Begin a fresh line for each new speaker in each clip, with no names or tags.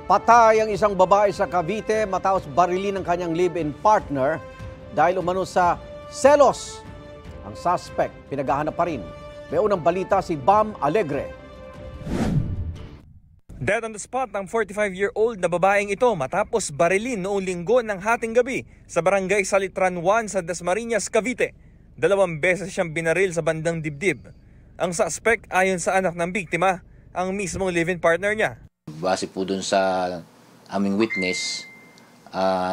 Patay ang isang babae sa Cavite matapos barilin ng kanyang live-in partner dahil umano sa selos. Ang suspect pinaghahanap pa rin. May unang balita si Bam Alegre.
Dead on the spot ang 45-year-old na babaeng ito matapos barilin noong linggo ng hating gabi sa barangay Salitran 1 sa Dasmariñas, Cavite. 2 beses siyang binaril sa bandang dibdib. Ang suspect ayon sa anak ng biktima, ang mismong live-in partner niya.
Base po dun sa aming witness,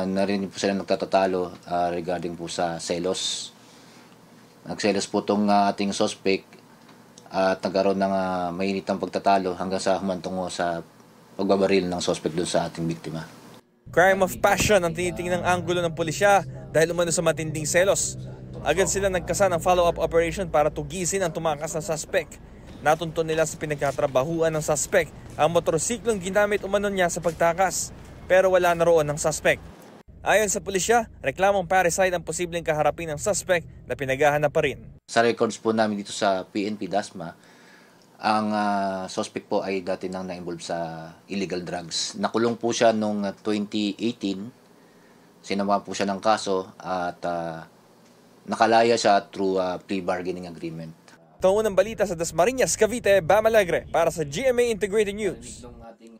narinig po sila nagtatatalo regarding po sa selos. Nagselos po itong ating suspect at nagkaroon ng mainitang pagtatalo hanggang sa humantungo sa pagbabaril ng suspect dun sa ating biktima.
Crime of passion ang tinitingnan ng anggulo ng pulisya dahil umano sa matinding selos. Agad sila nagkasa ng follow-up operation para tugisin ang tumakas na suspect. Natunto nila sa pinagkatrabahuan ng suspect ang motorsiklong ginamit umano niya sa pagtakas, pero wala na roon ng suspect. Ayon sa pulisya, reklamong parricide ang posibleng kaharapin ng suspect na pinaghahanap pa rin.
Sa records po namin dito sa PNP Dasma, ang suspect po ay dati nang na-involve sa illegal drugs. Nakulong po siya noong 2018, sinama po siya ng kaso at nakalaya siya through plea bargaining agreement.
Ito ang unang balita sa Dasmariñas, Cavite, Bam Alegre para sa GMA Integrated News.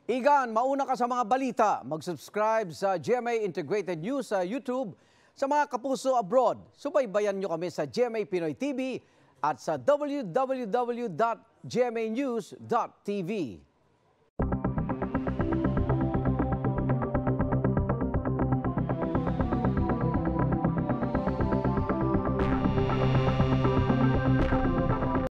Igan, mauna ka sa mga balita. Mag-subscribe sa GMA Integrated News sa YouTube. Sa mga kapuso abroad, subaybayan nyo kami sa GMA Pinoy TV at sa www.gmanews.tv.